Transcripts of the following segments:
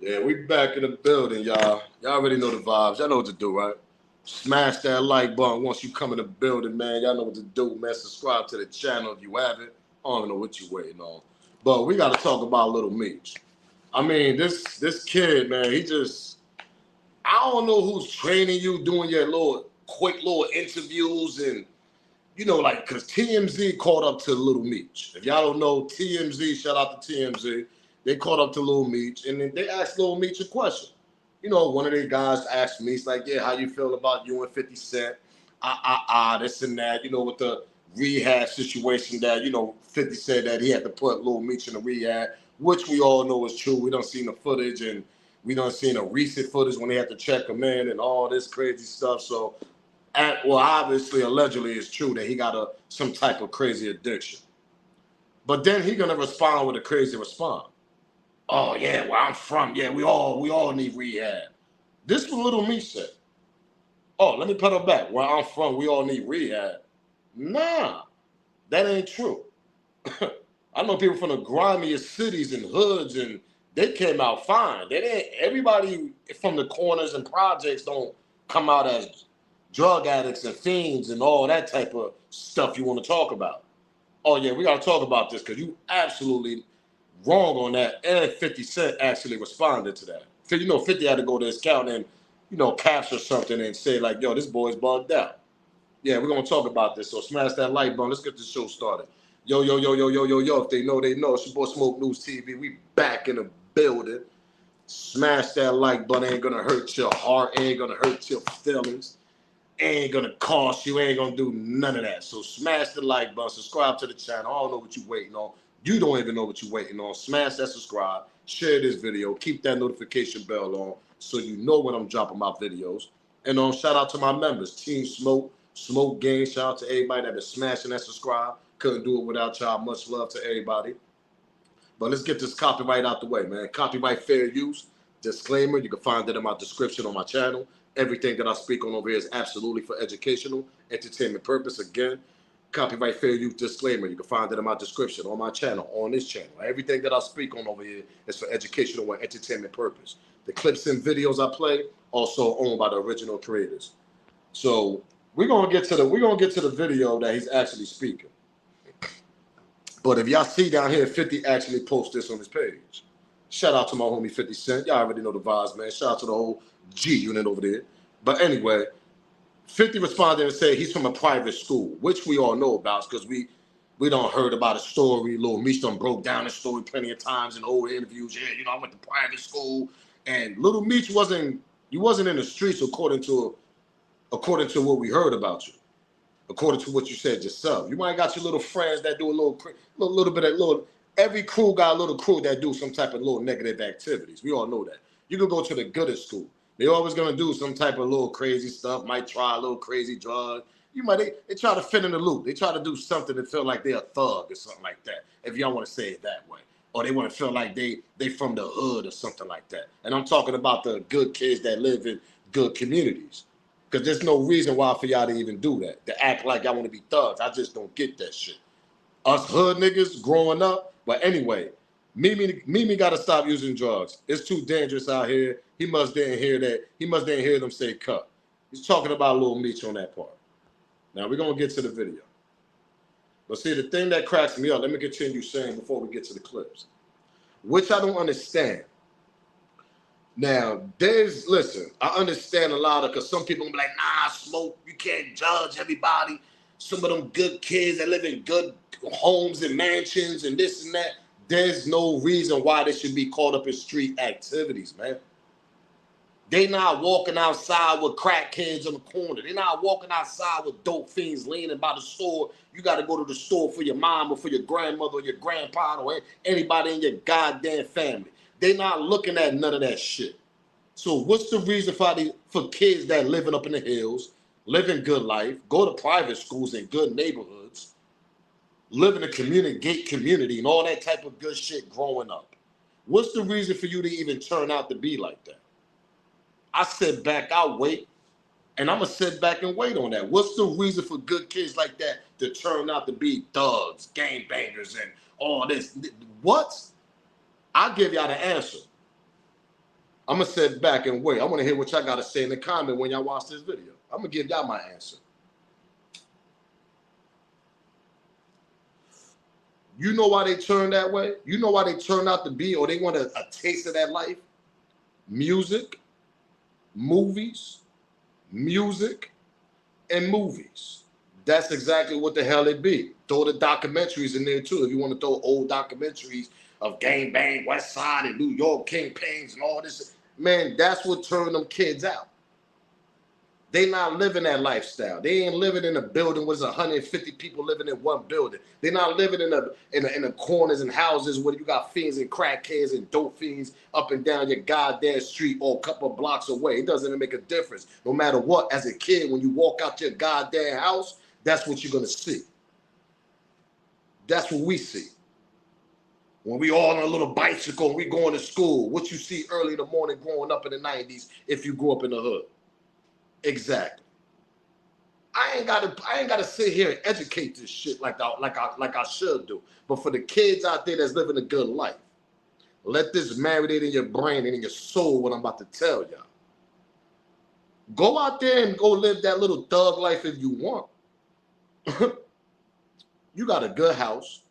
Yeah, we back in the building, y'all. Y'all already know the vibes. Y'all know what to do, right? Smash that like button once you come in the building, man. Y'all know what to do, man. Subscribe to the channel if you haven't. I don't know what you waiting on. But we got to talk about Lil Meech. I mean, this kid, man, he just, I don't know who's training you doing your little quick little interviews and, like, because TMZ caught up to Lil Meech. If y'all don't know, TMZ, shout out to TMZ, they caught up to Lil Meech and then they asked Lil Meech a question. One of the guys asked me, he's like, yeah, how you feel about you and 50 Cent? This and that, with the rehab situation that, 50 said that he had to put Lil Meech in the rehab, which we all know is true. We done seen the footage and we done seen a recent footage when they had to check him in and all this crazy stuff. So, obviously, allegedly, it's true that he got some type of crazy addiction. But then he gonna respond with a crazy response. Oh yeah, where I'm from, yeah, we all need rehab. This was Little Meech said. Oh, let me pedal back. Where I'm from, we all need rehab. Nah, that ain't true. I know people from the grimiest cities and hoods, and they came out fine. They didn't. Everybody from the corners and projects don't come out as drug addicts and fiends and all that type of stuff you want to talk about. Oh yeah, we got to talk about this because you absolutely wrong on that. And 50 Cent actually responded to that. Because 50 had to go to his account and capture something and say like, yo, this boy's bugged out. Yeah, we're gonna talk about this. So smash that like button. Let's get the show started. Yo, yo, yo, yo, yo, yo, yo. If they know, they know. It's your boy Smoke News TV. We back in the building. Smash that like button. Ain't gonna hurt your heart. Ain't gonna hurt your feelings. Ain't gonna cost you. Ain't gonna do none of that. So smash the like button. Subscribe to the channel. I don't know what you're waiting on. You don't even know what you're waiting on. Smash that subscribe. Share this video. Keep that notification bell on so you know when I'm dropping my videos. And shout out to my members, Team Smoke, Smoke Gang. Shout out to everybody that been smashing that subscribe. Couldn't do it without y'all. Much love to everybody. But let's get this copyright out the way, man. Copyright fair use. Disclaimer, you can find that in my description on my channel. Everything that I speak on over here is absolutely for educational, entertainment purpose. Again, copyright fair use disclaimer. You can find that in my description on my channel, on this channel. Everything that I speak on over here is for educational and entertainment purpose. The clips and videos I play also owned by the original creators. So we're gonna get to the video that he's actually speaking. But if y'all see down here, 50 actually post this on his page. Shout out to my homie 50 Cent. Y'all already know the vibes, man. Shout out to the whole G unit over there. But anyway, 50 responded and said he's from a private school, which we all know about because we don't heard about a story. Lil Meech done broke down the story plenty of times in old interviews. Yeah, I went to private school. And Lil Meech wasn't in the streets according to what we heard about you. According to what you said yourself. You might got your little friends that do a little bit of little. Every crew got a little crew that do some type of little negative activities. We all know that. You can go to the goodest school. They always gonna do some type of little crazy stuff. Might try a little crazy drug. They try to fit in the loop. They try to do something to feel like they're a thug or something like that. If y'all want to say it that way, or they want to feel like they from the hood or something like that. And I'm talking about the good kids that live in good communities. Because there's no reason why for y'all to even do that. To act like y'all want to be thugs. I just don't get that shit. Us hood niggas growing up. But anyway, Mimi got to stop using drugs. It's too dangerous out here. He must didn't hear that. He must didn't hear them say cut. He's talking about Lil Meech on that part. Now we're going to get to the video. But see, the thing that cracks me up, let me continue saying before we get to the clips, which I don't understand. Now, listen, I understand a lot of, because some people be like, nah, Smoke, you can't judge everybody. Some of them good kids that live in good homes and mansions and this and that. There's no reason why they should be caught up in street activities, man. They not walking outside with crack kids on the corner. They not walking outside with dope fiends leaning by the store. You got to go to the store for your mom or for your grandmother or your grandpa or anybody in your goddamn family. They not looking at none of that shit. So what's the reason for kids that living up in the hills, living good life, go to private schools in good neighborhoods, live in a gate community and all that type of good shit growing up? What's the reason for you to even turn out to be like that? I sit back, I'll wait, and I'm going to sit back and wait on that. What's the reason for good kids like that to turn out to be thugs, gangbangers, and all this? What? I'll give y'all the answer. I'm going to sit back and wait. I want to hear what y'all got to say in the comment when y'all watch this video. I'm going to give y'all my answer. You know why they turn that way? You know why they turn out to be, or they want a taste of that life? Music, movies, music, and movies. That's exactly what the hell it be. Throw the documentaries in there too. If you want to throw old documentaries of Gang Bang, West Side, and New York Kingpins and all this, man, that's what turned them kids out. They not living that lifestyle. They ain't living in a building with 150 people living in one building. They not living in the corners and houses where you got fiends and crackheads and dope fiends up and down your goddamn street or a couple of blocks away. It doesn't even make a difference. No matter what, as a kid, when you walk out your goddamn house, that's what you're gonna see. That's what we see. When we all on a little bicycle and we going to school, what you see early in the morning growing up in the 90s if you grew up in the hood. Exactly. I ain't gotta sit here and educate this shit like I should do. But for the kids out there that's living a good life, let this marinate in your brain and in your soul what I'm about to tell y'all. Go out there and go live that little thug life if you want. You got a good house.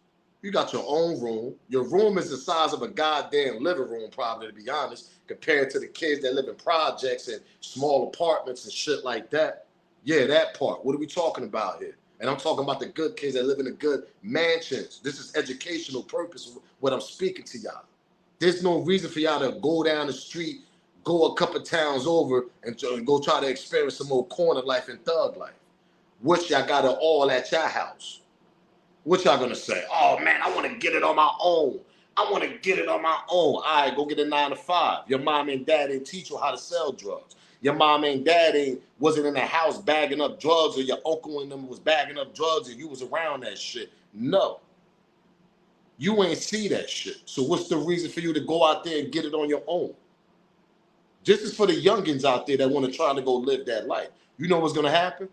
You got your own room. Your room is the size of a goddamn living room, probably, to be honest, compared to the kids that live in projects and small apartments and shit like that. Yeah, that part. What are we talking about here? And I'm talking about the good kids that live in the good mansions. This is educational purpose, what I'm speaking to y'all. There's no reason for y'all to go down the street, go a couple towns over, and go try to experience some more corner life and thug life. Which y'all got it all at your house. What y'all gonna say? Oh man, I want to get it on my own. I want to get it on my own. All right, go get a 9 to 5. Your mom and dad didn't teach you how to sell drugs. Your mom and dad wasn't in the house bagging up drugs, or your uncle and them was bagging up drugs and you was around that shit. No. You ain't see that shit. So what's the reason for you to go out there and get it on your own? This is for the youngins out there that want to try to go live that life. You know what's gonna happen?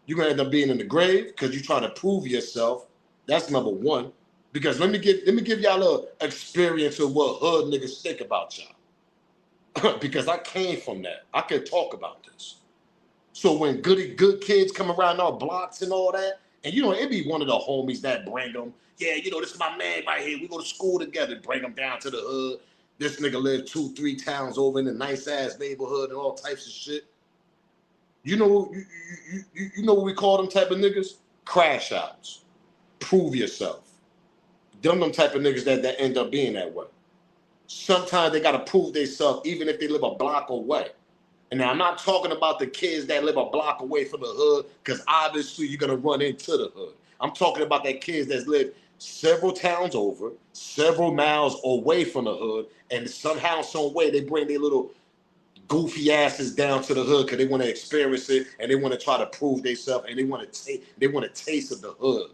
You're gonna end up being in the grave because you're trying to prove yourself. That's number one. Because let me give y'all a little experience of what hood niggas think about y'all. Because I came from that. I can talk about this. So when good kids come around our blocks and all that, and you know, it be one of the homies that bring them. Yeah, you know, this is my man right here. We go to school together, bring him down to the hood. This nigga live 2-3 towns over in a nice ass neighborhood and all types of shit. You know, you know what we call them type of niggas? Crash outs. Prove yourself. Them type of niggas that end up being that way. Sometimes they gotta prove themselves even if they live a block away. And now I'm not talking about the kids that live a block away from the hood, because obviously you're gonna run into the hood. I'm talking about that kids that live several towns over, several miles away from the hood, and somehow, some way they bring their little goofy asses down to the hood because they want to experience it and they want to try to prove themselves and they want a taste of the hood.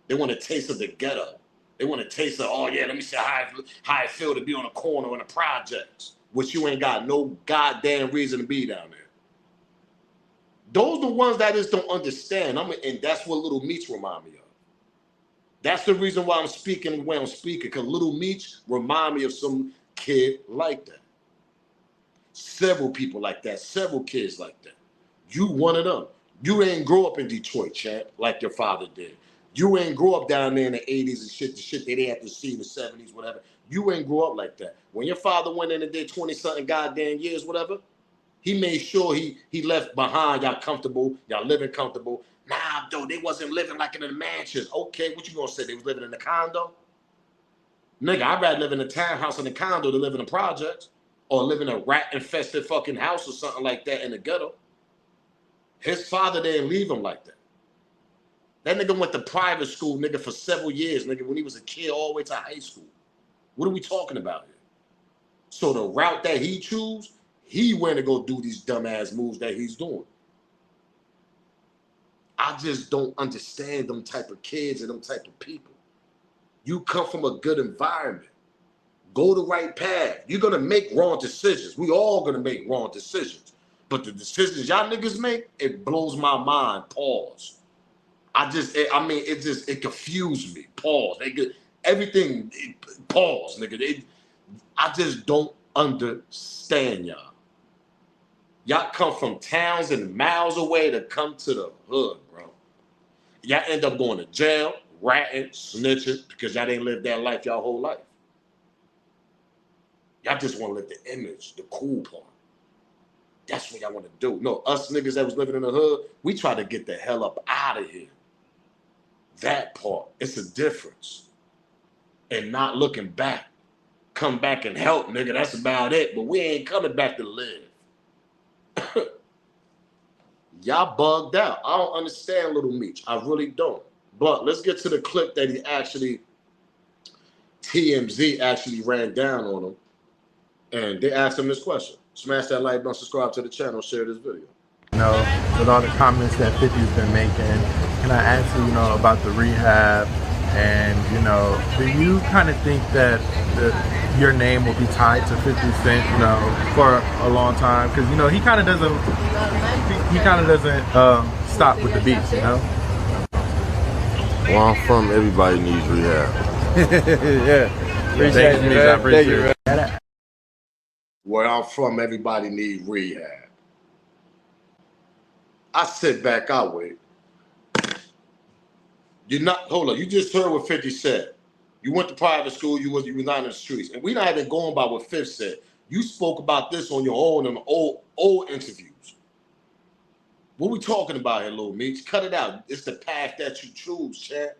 They want a taste of the ghetto. They want a taste of, oh yeah, let me see how it feel to be on a corner in a projects, which you ain't got no goddamn reason to be down there. Those are the ones that I just don't understand. And that's what Lil Meech remind me of. That's the reason why I'm speaking the way I'm speaking, because Lil Meech remind me of some kid like that. Several people like that, several kids like that. You one of them. You ain't grow up in Detroit, champ, like your father did. You ain't grow up down there in the 80s and shit, the shit that they had to see in the 70s, whatever. You ain't grow up like that. When your father went in and did 20-something goddamn years, whatever, he made sure he left behind y'all comfortable, y'all living comfortable. Nah, though, they wasn't living like in a mansion. Okay, what you gonna say? They was living in a condo? Nigga, I'd rather live in a townhouse in a condo than live in a project. Or live in a rat-infested fucking house or something like that in the ghetto. His father didn't leave him like that. That nigga went to private school, nigga, for several years, nigga, when he was a kid all the way to high school. What are we talking about here? So the route that he chose, he went to go do these dumbass moves that he's doing. I just don't understand them type of kids and them type of people. You come from a good environment. Go the right path. You're going to make wrong decisions. We all going to make wrong decisions. But the decisions y'all niggas make, it blows my mind. Pause. It confused me. Pause. Everything, pause, nigga. I just don't understand y'all. Y'all come from towns and miles away to come to the hood, bro. Y'all end up going to jail, ratting, snitching, because y'all didn't live that life y'all whole life. Y'all just want to live the image, the cool part. That's what y'all want to do. No, us niggas that was living in the hood, we try to get the hell up out of here. That part, it's a difference. And not looking back. Come back and help, nigga, that's about it. But we ain't coming back to live. Y'all bugged out. I don't understand Lil Meech. I really don't. But let's get to the clip that he actually, TMZ actually ran down on him. And they asked him this question. Smash that like button, subscribe to the channel, share this video. You know, with all the comments that 50's been making, can I ask you, you know, about the rehab? And, you know, do you kind of think that your name will be tied to 50 Cent, you know, for a long time? Because, you know, he kind of doesn't stop with the beats, you know? Where I'm from, everybody needs rehab. Yeah. Appreciate it, man. I appreciate it. Where I'm from, everybody needs rehab. I sit back, I wait. Hold on, you just heard what 50 said. You went to private school, you was not in the streets. And we're not even going by what 50 said. You spoke about this on your own in old interviews. What we talking about here, Lil Meech? Cut it out. It's the path that you choose, champ.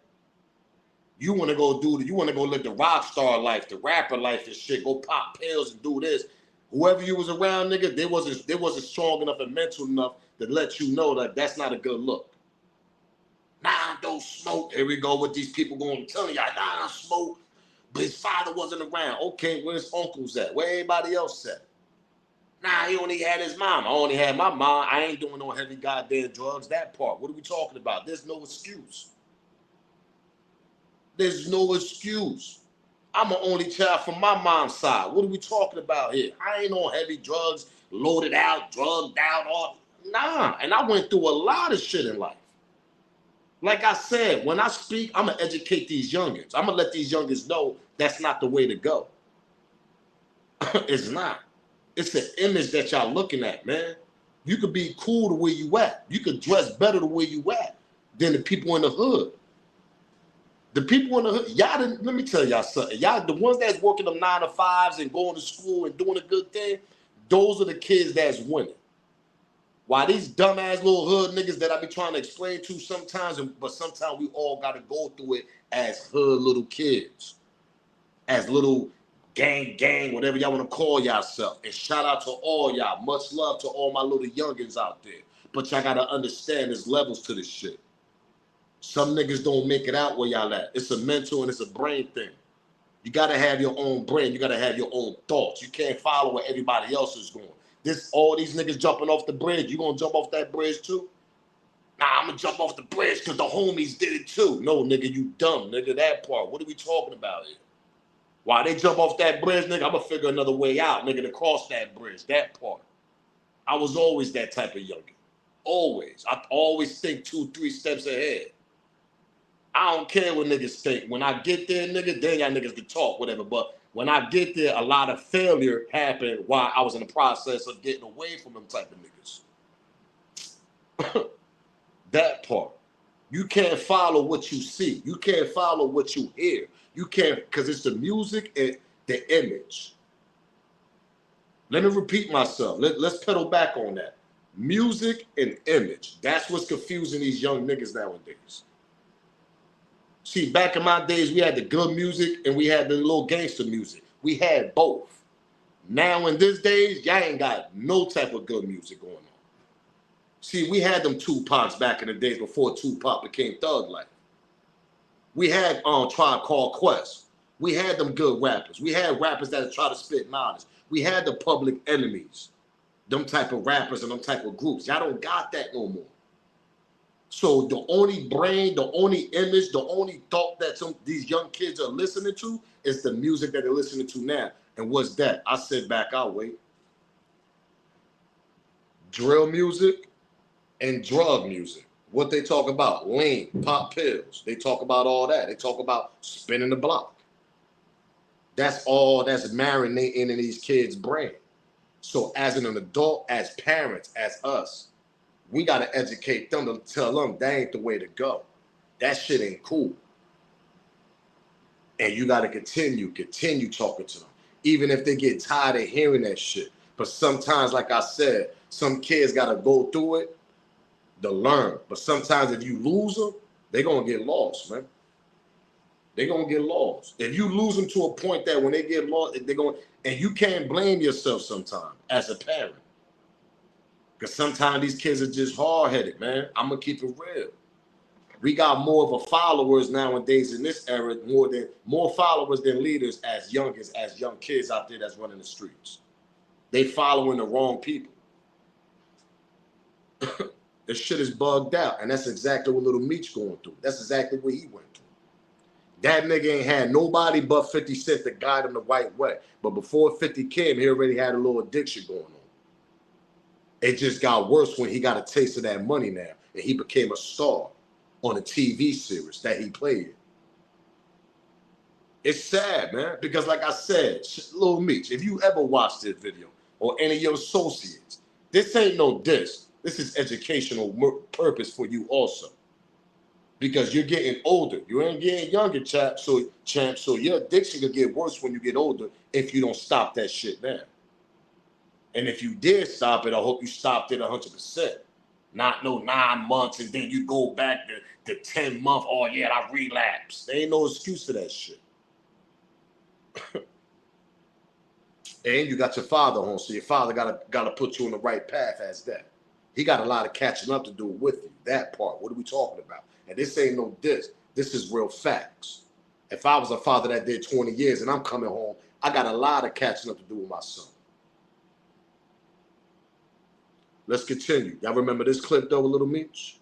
You want to go live the rock star life, the rapper life and shit, go pop pills and do this. Whoever you was around, nigga, they wasn't strong enough and mental enough to let you know that that's not a good look. Nah, don't smoke. Here we go with these people going telling y'all, nah, smoke. But his father wasn't around. Okay, where his uncles at? Where everybody else at? Nah, he only had his mom. I only had my mom. I ain't doing no heavy goddamn drugs. That part. What are we talking about? There's no excuse. There's no excuse. I'm an only child from my mom's side. What are we talking about here? I ain't on heavy drugs, loaded out, drugged out, all. Nah, and I went through a lot of shit in life. Like I said, when I speak, I'm going to educate these youngins. I'm going to let these youngins know that's not the way to go. It's not. It's the image that y'all looking at, man. You could be cool the way you at. You could dress better the way you at than the people in the hood. The people in the hood, y'all didn't, let me tell y'all something. Y'all, the ones that's working them 9 to 5s and going to school and doing a good thing, those are the kids that's winning. Why these dumbass little hood niggas that I be trying to explain to sometimes, but sometimes we all got to go through it as hood little kids, as little gang, whatever y'all want to call yourself. And shout out to all y'all. Much love to all my little youngins out there. But y'all got to understand there's levels to this shit. Some niggas don't make it out where y'all at. It's a mental and it's a brain thing. You got to have your own brain. You got to have your own thoughts. You can't follow where everybody else is going. All these niggas jumping off the bridge. You gonna jump off that bridge too? Nah, I'm gonna jump off the bridge because the homies did it too. No, nigga, you dumb, nigga. That part. What are we talking about here? Why they jump off that bridge, nigga? I'm gonna figure another way out, nigga, to cross that bridge. That part. I was always that type of youngin. Always. I always think 2-3 steps ahead. I don't care what niggas think. When I get there, nigga, then y'all niggas can talk, whatever. But when I get there, a lot of failure happened while I was in the process of getting away from them type of niggas. That part. You can't follow what you see. You can't follow what you hear. You can't, because it's the music and the image. Let me repeat myself. Let's pedal back on that. Music and image. That's what's confusing these young niggas nowadays. See, back in my days, we had the good music and we had the little gangster music. We had both. Now in these days, y'all ain't got no type of good music going on. See, we had them Tupacs back in the days before Tupac became Thug Life. We had Tribe Called Quest. We had them good rappers. We had rappers that try to spit knowledge. We had the Public Enemies. Them type of rappers and them type of groups. Y'all don't got that no more. So the only brain, the only image, the only thought that these young kids are listening to is the music that they're listening to now. And what's that? I sit back, I'll wait. Drill music and drug music. What they talk about? Lean, pop pills. They talk about all that. They talk about spinning the block. That's all that's marinating in these kids' brain. So as an adult, as parents, as us, we got to educate them to tell them that ain't the way to go. That shit ain't cool. And you got to continue talking to them, even if they get tired of hearing that shit. But sometimes, like I said, some kids got to go through it to learn. But sometimes if you lose them, they're going to get lost, man. They're going to get lost. If you lose them to a point that when they get lost, they're going, and you can't blame yourself sometimes as a parent. Because sometimes these kids are just hard-headed, man. I'm going to keep it real. We got more of a followers nowadays in this era, more followers than leaders as young kids out there that's running the streets. They following the wrong people. This shit is bugged out, and that's exactly what Lil Meech going through. That's exactly what he went through. That nigga ain't had nobody but 50 Cent to guide him the right way. But before 50 came, he already had a little addiction going on. It just got worse when he got a taste of that money now, and he became a star on a TV series that he played. It's sad, man, because like I said, Lil Meech, if you ever watched this video or any of your associates, this ain't no diss. This is educational purpose for you also. Because you're getting older. You ain't getting younger, champ. So your addiction could get worse when you get older if you don't stop that shit now. And if you did stop it, I hope you stopped it 100%. Not no 9 months and then you go back to 10 months. Oh yeah, I relapsed. There ain't no excuse for that shit. And you got your father home, so your father gotta put you on the right path as that. He got a lot of catching up to do with you. That part. What are we talking about? And this ain't no diss. This is real facts. If I was a father that did 20 years and I'm coming home, I got a lot of catching up to do with my son. Let's continue. Y'all remember this clip though, with Lil Meech?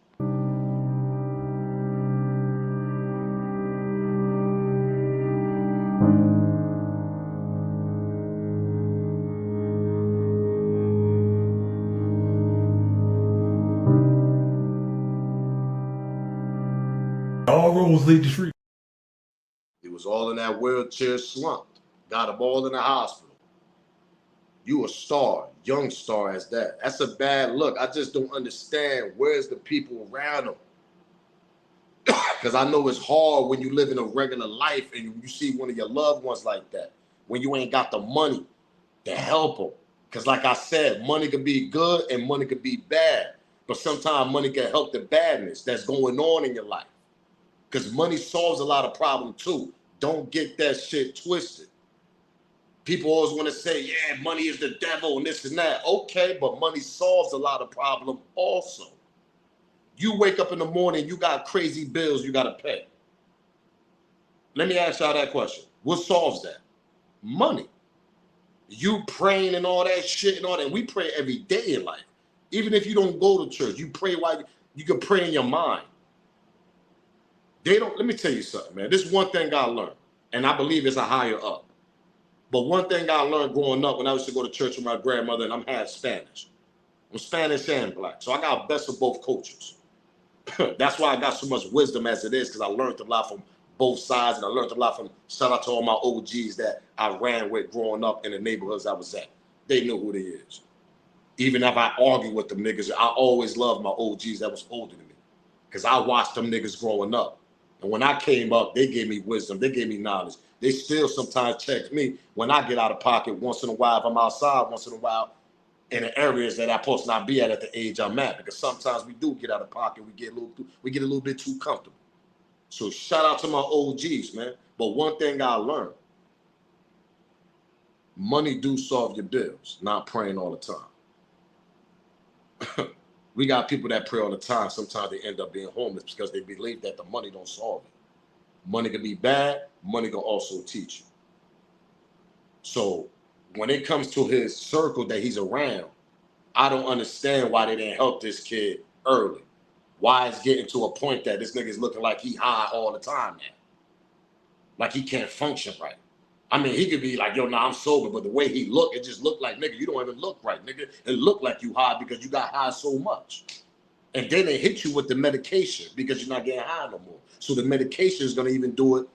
All roads lead to street. He was all in that wheelchair slumped. Got him all in the hospital. You a star, young star as that. That's a bad look. I just don't understand where's the people around him. Because I know it's hard when you live in a regular life and you see one of your loved ones like that. When you ain't got the money to help them. Because like I said, money can be good and money can be bad. But sometimes money can help the badness that's going on in your life. Because money solves a lot of problems too. Don't get that shit twisted. People always want to say, yeah, money is the devil and this and that. Okay, but money solves a lot of problems also. You wake up in the morning, you got crazy bills you got to pay. Let me ask y'all that question. What solves that? Money. You praying and all that shit and all that. We pray every day in life. Even if you don't go to church, you pray while you can pray in your mind. Let me tell you something, man. This one thing I learned, and I believe it's a higher up. But one thing I learned growing up when I used to go to church with my grandmother, and I'm half Spanish. I'm Spanish and black, so I got best of both cultures. That's why I got so much wisdom as it is, because I learned a lot from both sides, and I learned a lot from, shout out to all my OGs that I ran with growing up in the neighborhoods I was at. They knew who they is. Even if I argue with them niggas, I always loved my OGs that was older than me, because I watched them niggas growing up. And when I came up, they gave me wisdom. They gave me knowledge. They still sometimes check me when I get out of pocket once in a while. If I'm outside once in a while in the areas that I'm supposed to not be at the age I'm at. Because sometimes we do get out of pocket. We get a little bit too comfortable. So shout out to my OGs, man. But one thing I learned, money do solve your bills, not praying all the time. We got people that pray all the time. Sometimes they end up being homeless because they believe that the money don't solve it. Money can be bad. Money can also teach you. So when it comes to his circle that he's around, I don't understand why they didn't help this kid early. Why it's getting to a point that this nigga's looking like he high all the time now. Like he can't function right. I mean, he could be like, yo, nah, I'm sober, but the way he look, it just looked like, nigga, you don't even look right, nigga. It looked like you high because you got high so much. And then they hit you with the medication because you're not getting high no more. So the medication is going to even do it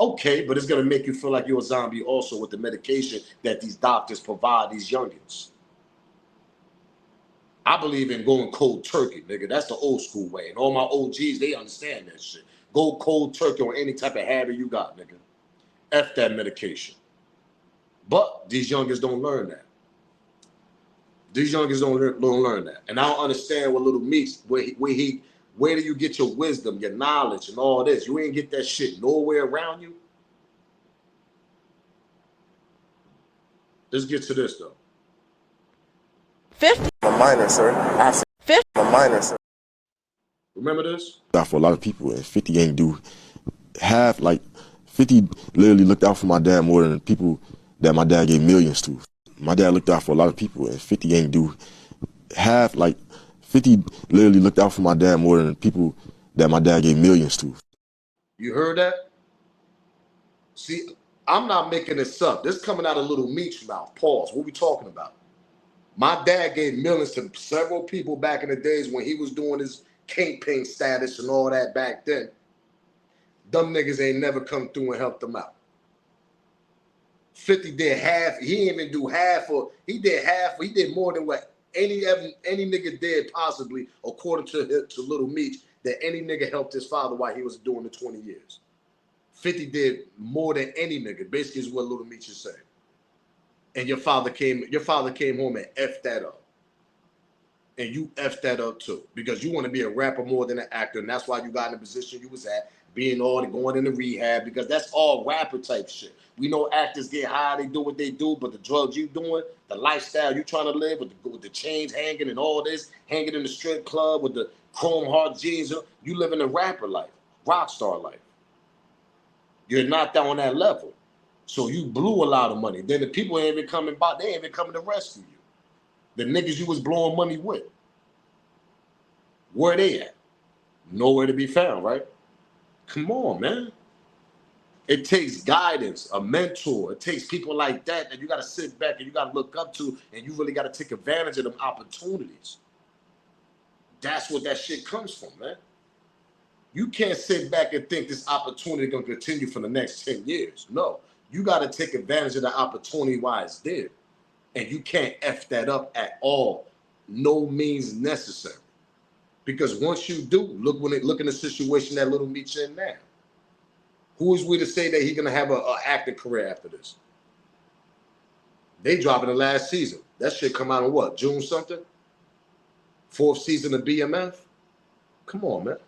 Okay, but it's gonna make you feel like you're a zombie also with the medication that these doctors provide these youngins. I believe in going cold turkey, nigga. That's the old school way. And all my OGs, they understand that shit. Go cold turkey on any type of habit you got, nigga. F that medication. But these youngins don't learn that. These youngins don't learn that. And I don't understand what Lil Meech, where do you get your wisdom, your knowledge, and all this? You ain't get that shit nowhere around you. Let's get to this though. 50. I'm a minor, sir. Absolutely. 50. I'm a minor, sir. Remember this? For a lot of people, and 50 ain't do half, like 50 literally looked out for my dad more than the people that my dad gave millions to. My dad looked out for a lot of people, and 50 ain't do half, like 50 literally looked out for my dad more than the people that my dad gave millions to. You heard that? See, I'm not making this up. This coming out of Lil Meech's mouth. Pause. What we talking about? My dad gave millions to several people back in the days when he was doing his kingpin status and all that back then. Them niggas ain't never come through and helped them out. 50 did half. He didn't even do half, or he did half. He did more than what any nigga did possibly, according to Lil Meech, that any nigga helped his father while he was doing the 20 years. 50 did more than any nigga. Basically, is what Lil Meech is saying. And your father came home and effed that up. And you effed that up too. Because you want to be a rapper more than an actor. And that's why you got in the position you was at, being all going into rehab, because that's all rapper type shit. We know actors get high, they do what they do, but the drugs you doing, the lifestyle you trying to live with the chains hanging and all this, hanging in the strip club with the chrome heart jeans, you living a rapper life, rock star life. You're not down on that level. So you blew a lot of money. Then the people ain't even coming by, they ain't even coming to rescue you. The niggas you was blowing money with, where they at? Nowhere to be found, right? Come on, man. It takes guidance, a mentor. It takes people like that you got to sit back and you got to look up to, and you really got to take advantage of them opportunities. That's what that shit comes from, man. You can't sit back and think this opportunity going to continue for the next 10 years. No, you got to take advantage of the opportunity while it's there. And you can't F that up at all. No means necessary. Because once you do, look in the situation that Lil Meech in now. Who is we to say that he's going to have an acting career after this? They dropping the last season. That shit come out in what, June something? 4th season of BMF? Come on, man.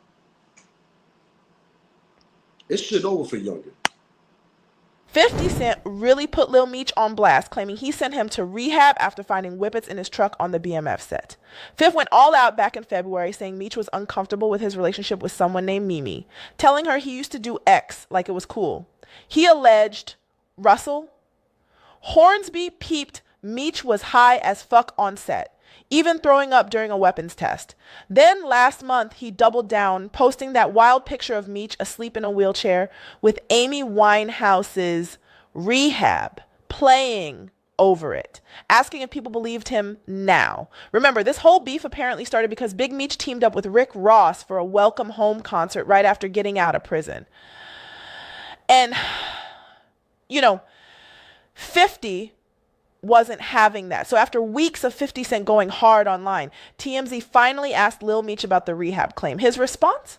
It's shit over for Younger. 50 Cent really put Lil Meech on blast, claiming he sent him to rehab after finding whippets in his truck on the BMF set. Fifth went all out back in February, saying Meech was uncomfortable with his relationship with someone named Mimi, telling her he used to do X like it was cool. He alleged Russell Hornsby peeped Meech was high as fuck on set, even throwing up during a weapons test. Then last month, he doubled down, posting that wild picture of Meech asleep in a wheelchair with Amy Winehouse's Rehab playing over it, asking if people believed him now. Remember, this whole beef apparently started because Big Meech teamed up with Rick Ross for a welcome home concert right after getting out of prison. And, 50 wasn't having that. So after weeks of 50 Cent going hard online, TMZ finally asked Lil Meech about the rehab claim. His response?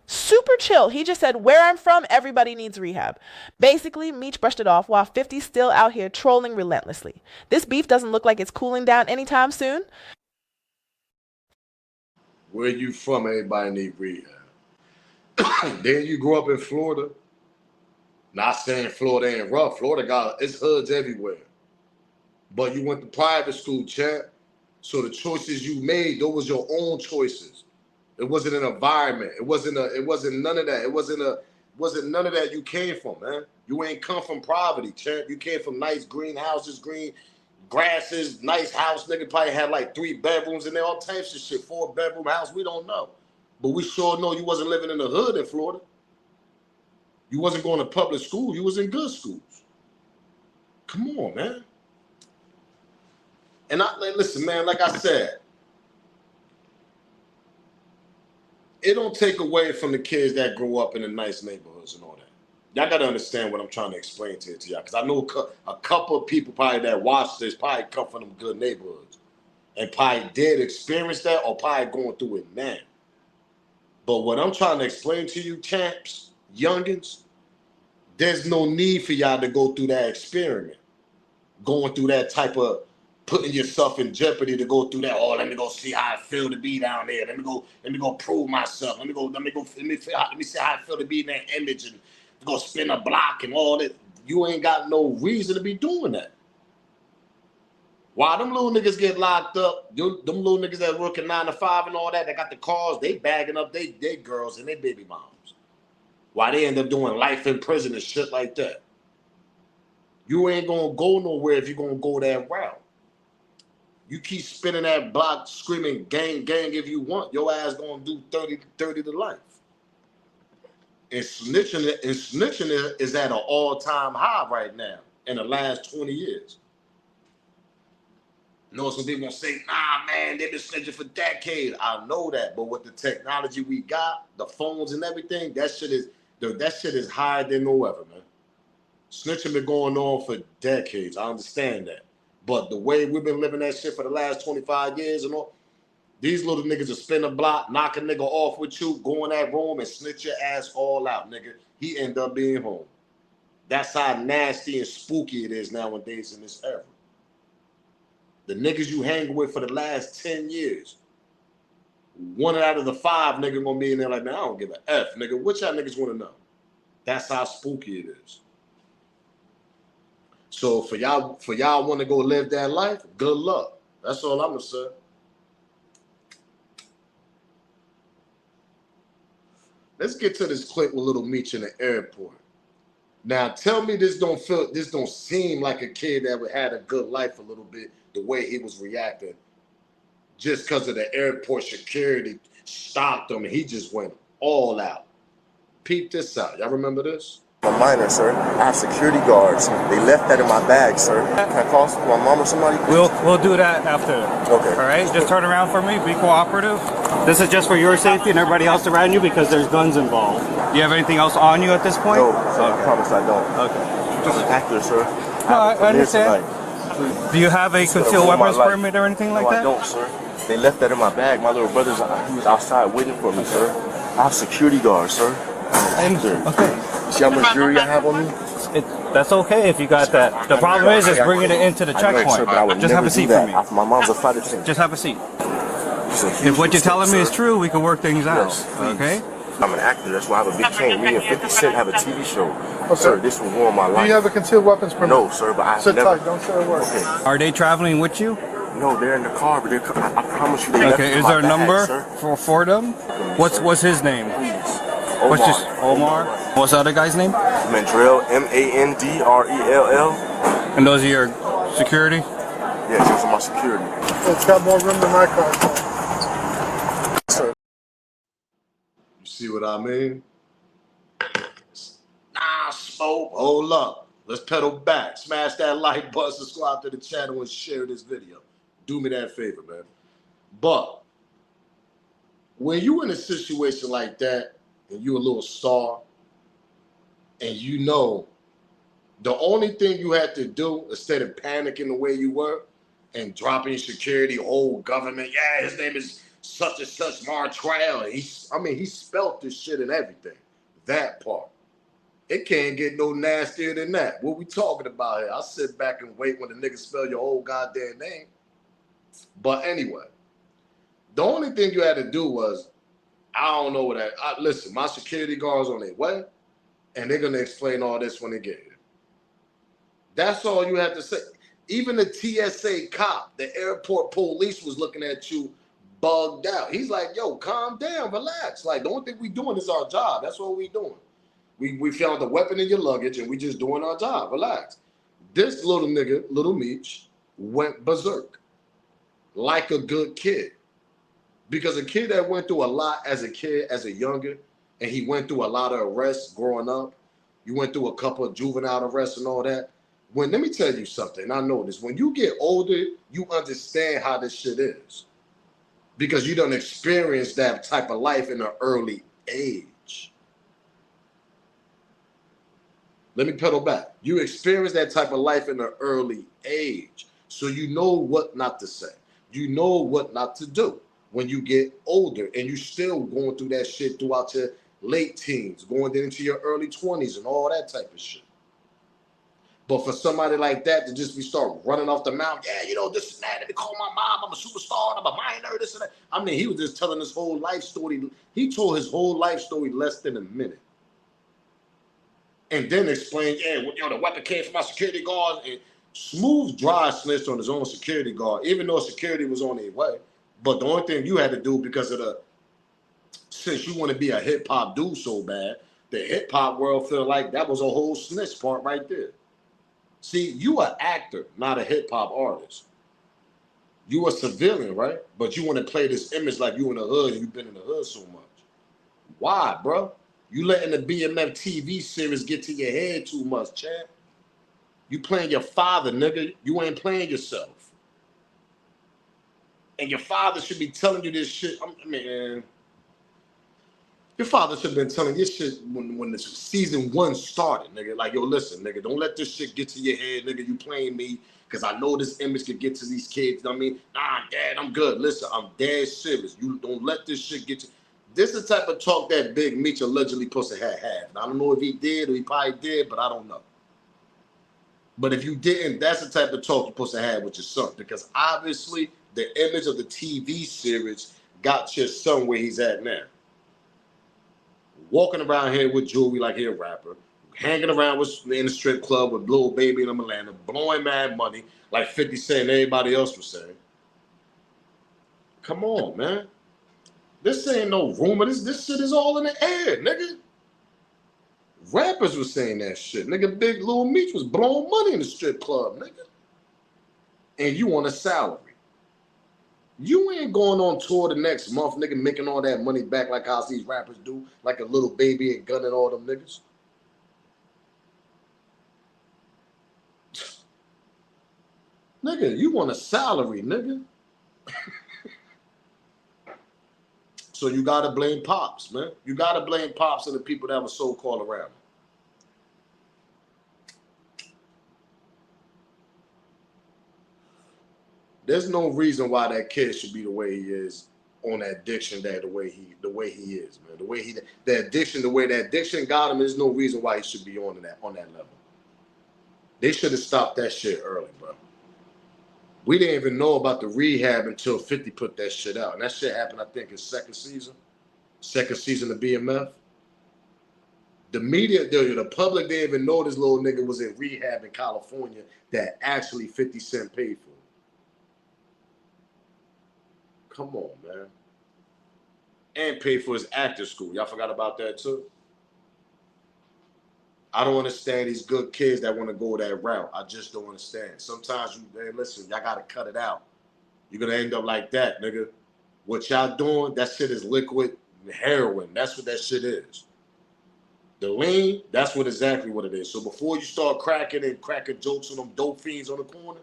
Super chill. He just said, where I'm from, everybody needs rehab. Basically, Meech brushed it off while 50's still out here trolling relentlessly. This beef doesn't look like it's cooling down anytime soon. Where you from, everybody need rehab. Then you grew up in Florida. Not saying Florida ain't rough. Florida got its hoods everywhere. But you went to private school, champ. So the choices you made, those was your own choices. It wasn't an environment. It wasn't none of that. It wasn't none of that you came from, man. You ain't come from poverty, champ. You came from nice green houses, green grasses, nice house. Nigga probably had like 3 bedrooms in there, all types of shit. 4-bedroom house, we don't know. But we sure know you wasn't living in the hood in Florida. You wasn't going to public school. You was in good schools. Come on, man. And listen, man, like I said, it don't take away from the kids that grow up in the nice neighborhoods and all that. y'all gotta understand what I'm trying to explain to y'all, because I know a couple of people probably that watch this probably come from them good neighborhoods and probably did experience that or probably going through it now. But what I'm trying to explain to you, champs, youngins, there's no need for y'all to go through that experiment, going through that type of putting yourself in jeopardy to go through that. Oh, let me go see how I feel to be down there. Let me go prove myself. Let me see how I feel to be in that image and go spin a block and all that. You ain't got no reason to be doing that. While them little niggas get locked up, them little niggas that working 9 to 5 and all that, they got the cars, they bagging up they girls and they baby moms. Why they end up doing life in prison and shit like that. You ain't gonna go nowhere if you're gonna go that route. You keep spinning that block, screaming gang, gang if you want, your ass gonna do 30 to life. And snitching is at an all-time high right now in the last 20 years. You know, some people gonna say, nah, man, they've been snitching for decades. I know that, but with the technology we got, the phones and everything, that shit is higher than no ever, man. Snitching been going on for decades. I understand that. But the way we've been living that shit for the last 25 years and all, these little niggas will spin a block, knock a nigga off with you, go in that room and snitch your ass all out, nigga. He end up being home. That's how nasty and spooky it is nowadays in this era. The niggas you hang with for the last 10 years, 1 out of the 5 niggas gonna be in there like, man, I don't give a F, nigga. What y'all niggas wanna know? That's how spooky it is. So for y'all want to go live that life, good luck. That's all I'm gonna say. Let's get to this clip with Lil Meech in the airport. Now tell me this don't seem like a kid that would had a good life a little bit, the way he was reacting. Just because of the airport security stopped him and he just went all out. Peep this out. Y'all remember this? I'm a minor, sir. I have security guards. They left that in my bag, sir. Can I call my mom or somebody? We'll do that after. Okay. All right. Just turn around for me. Be cooperative. This is just for your safety and everybody else around you because there's guns involved. Do you have anything else on you at this point? No, sir. I promise I don't. Okay. Just an actor, sir. No, I understand. Do you have a concealed weapons permit or anything like that? No, I don't, sir. They left that in my bag. My little brother's he was outside waiting for me, sir. I have security guards, sir. Okay. See how much jewelry I have on me? That's okay if you got that. The problem is bringing it into the checkpoint. Sir, but I would just have a seat for me. My mom's a fighter too. Just have a seat. If what you're telling me is true, we can work things out. Yes, okay? I'm an actor. That's why I have a big chain. Me and 50 Cent have a TV show. Oh, sir, this will ruin my life. Do you have a concealed weapons permit? No, sir, but I Sit never. tight. Don't say a word. Okay. Are they traveling with you? No, they're in the car, but I promise you they left it in Is my there a bag, number sir. for them? What's his name? Omar. What's his Omar? What's the other guy's name? Mandrell, Mandrell. And those are your security? Yes, those are my security. It's got more room than my car. Sir. You see what I mean? Nah, smoke. Hold up. Let's pedal back. Smash that like button, subscribe to the channel, and share this video. Do me that favor, man. But when you in a situation like that, and you a little star, and you know the only thing you had to do instead of panicking the way you were and dropping security, old government, yeah, his name is such and such Martrell. He spelt this shit and everything. That part. It can't get no nastier than that. What we talking about here? I'll sit back and wait when the nigga spell your whole goddamn name. But anyway, the only thing you had to do was, I don't know what that. Listen, my security guards on their way, and they're gonna explain all this when they get here. That's all you have to say. Even the TSA cop, the airport police, was looking at you bugged out. He's like, yo, calm down, relax. Like, the only thing we doing is our job. That's what we doing. We found the weapon in your luggage, and we just doing our job. Relax. This little nigga, Lil Meech, went berserk like a good kid. Because a kid that went through a lot as a kid, as a younger, and he went through a lot of arrests growing up. You went through a couple of juvenile arrests and all that. Let me tell you something. I know this. When you get older, you understand how this shit is. Because you done experience that type of life in an early age. Let me pedal back. You experience that type of life in an early age. So you know what not to say. You know what not to do when you get older, and you still going through that shit throughout your late teens, going into your early 20s and all that type of shit. But for somebody like that to just be start running off the mouth, yeah, you know, this and that, let me call my mom, I'm a superstar, I'm a minor, this and that. I mean, he was just telling his whole life story. He told his whole life story less than a minute. And then explained, yeah, you know, the weapon came from my security guard. And Smooth dry snitched on his own security guard, even though security was on their way. But the only thing you had to do, because of the, since you want to be a hip hop dude so bad, the hip hop world feel like that was a whole snitch part right there. See, you an actor, not a hip hop artist. You a civilian, right? But you want to play this image like you in the hood and you've been in the hood so much. Why, bro? You letting the BMF TV series get to your head too much, champ. You playing your father, nigga. You ain't playing yourself. And your father should be telling you this shit. I mean, your father should have been telling you this shit when the season 1 started, nigga. Like, yo, listen, nigga, don't let this shit get to your head, nigga. You playing me because I know this image could get to these kids. You know what I mean? Nah, Dad, I'm good. Listen, I'm dead serious. You don't let this shit get to. This is the type of talk that Big Meech allegedly supposed to have. I don't know if he did or he probably did, but I don't know. But if you didn't, that's the type of talk you're supposed to have with your son, because obviously the image of the TV series got your son where he's at now. Walking around here with jewelry like he a rapper, hanging around in the strip club with Lil Baby in Atlanta, blowing mad money like 50 Cent and everybody else was saying. Come on, man. This ain't no rumor. This shit is all in the air, nigga. Rappers was saying that shit. Nigga, Big Lil Meech was blowing money in the strip club, nigga. And you on a salary. You ain't going on tour the next month, nigga, making all that money back like how these rappers do, like a Little Baby and gunning all them niggas. Nigga, you want a salary, nigga. So you gotta blame Pops, man. You gotta blame Pops and the people that were so-called around him. There's no reason why that kid should be the way he is on that addiction, the way he is, man. The way that addiction got him, there's no reason why he should be on that level. They should have stopped that shit early, bro. We didn't even know about the rehab until 50 put that shit out. And that shit happened, I think, in second season of BMF. The media, the public didn't even know this little nigga was in rehab in California that actually 50 Cent paid for. Come on, man. And paid for his acting school. Y'all forgot about that too? I don't understand these good kids that want to go that route. I just don't understand. Sometimes listen, y'all gotta cut it out. You're gonna end up like that, nigga. What y'all doing, that shit is liquid heroin. That's what that shit is. The lean, that's exactly what it is. So before you start cracking jokes on them dope fiends on the corner,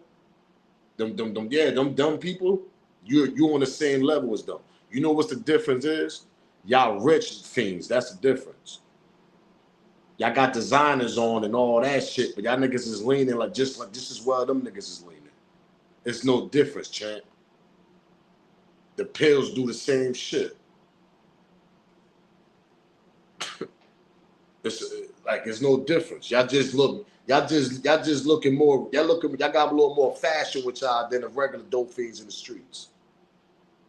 them dumb people, you're on the same level as them. You know what the difference is? Y'all rich fiends, that's the difference. Y'all got designers on and all that shit, but y'all niggas is leaning like just as well them niggas is leaning. It's no difference, champ. The pills do the same shit. It's no difference. Y'all just looking more, y'all got a little more fashion with y'all than the regular dope fiends in the streets.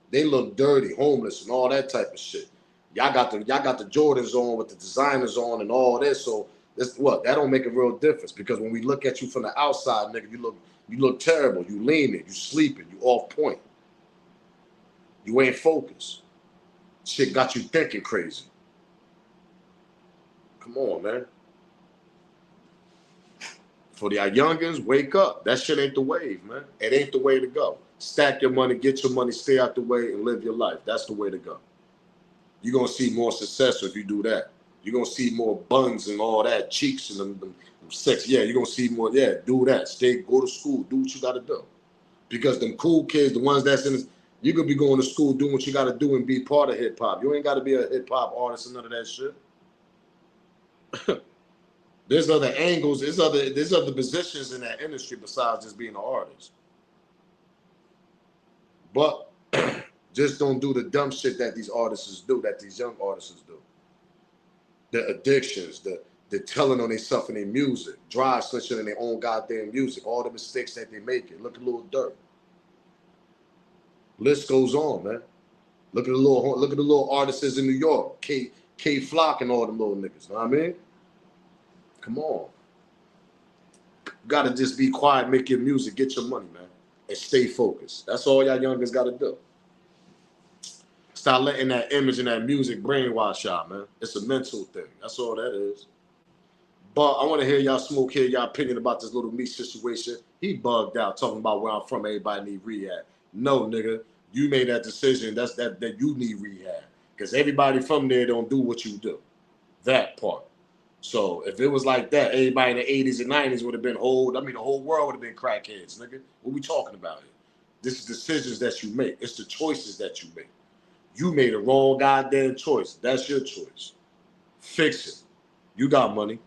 They look dirty, homeless, and all that type of shit. Y'all got the Jordans on with the designers on and all this. So that don't make a real difference, because when we look at you from the outside, nigga, you look terrible. You leaning, you sleeping, you off point. You ain't focused. Shit got you thinking crazy. Come on, man. For the youngins, wake up. That shit ain't the wave, man. It ain't the way to go. Stack your money, get your money, stay out the way, and live your life. That's the way to go. You're going to see more success if you do that. You're going to see more buns and all that, cheeks and them sex. Yeah, you're going to see more. Yeah, do that. Go to school. Do what you got to do. Because them cool kids, the ones that's in this, you could be going to school, doing what you got to do and be part of hip-hop. You ain't got to be a hip-hop artist and none of that shit. There's other angles, there's other positions in that industry besides just being an artist. But just don't do the dumb shit that these artists do, that these young artists do. The addictions, the telling on themselves in their music, drive switching in their own goddamn music, all the mistakes that they make it. Look at Lil Durk. List goes on, man. Look at the little artists in New York, K Flock and all them little niggas. Know what I mean? Come on. You gotta just be quiet, make your music, get your money, man, and stay focused. That's all y'all youngers gotta do. Stop letting that image and that music brainwash y'all, man. It's a mental thing. That's all that is. But I want to hear y'all smoke, hear y'all opinion about this Lil Meech situation. He bugged out talking about where I'm from, everybody need rehab. No, nigga. You made that decision. That's that you need rehab. Because everybody from there don't do what you do. That part. So if it was like that, everybody in the 80s and 90s would have been the whole world would have been crackheads, nigga. What we talking about here? This is decisions that you make. It's the choices that you make. You made a wrong goddamn choice. That's your choice. Fix it. You got money.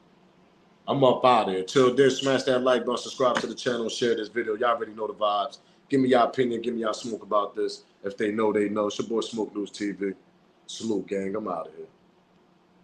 I'm up out of here. Till then, smash that like button, subscribe to the channel, share this video. Y'all already know the vibes. Give me y'all opinion. Give me y'all smoke about this. If they know, they know. It's your boy Smoke News TV. Salute, gang. I'm out of here.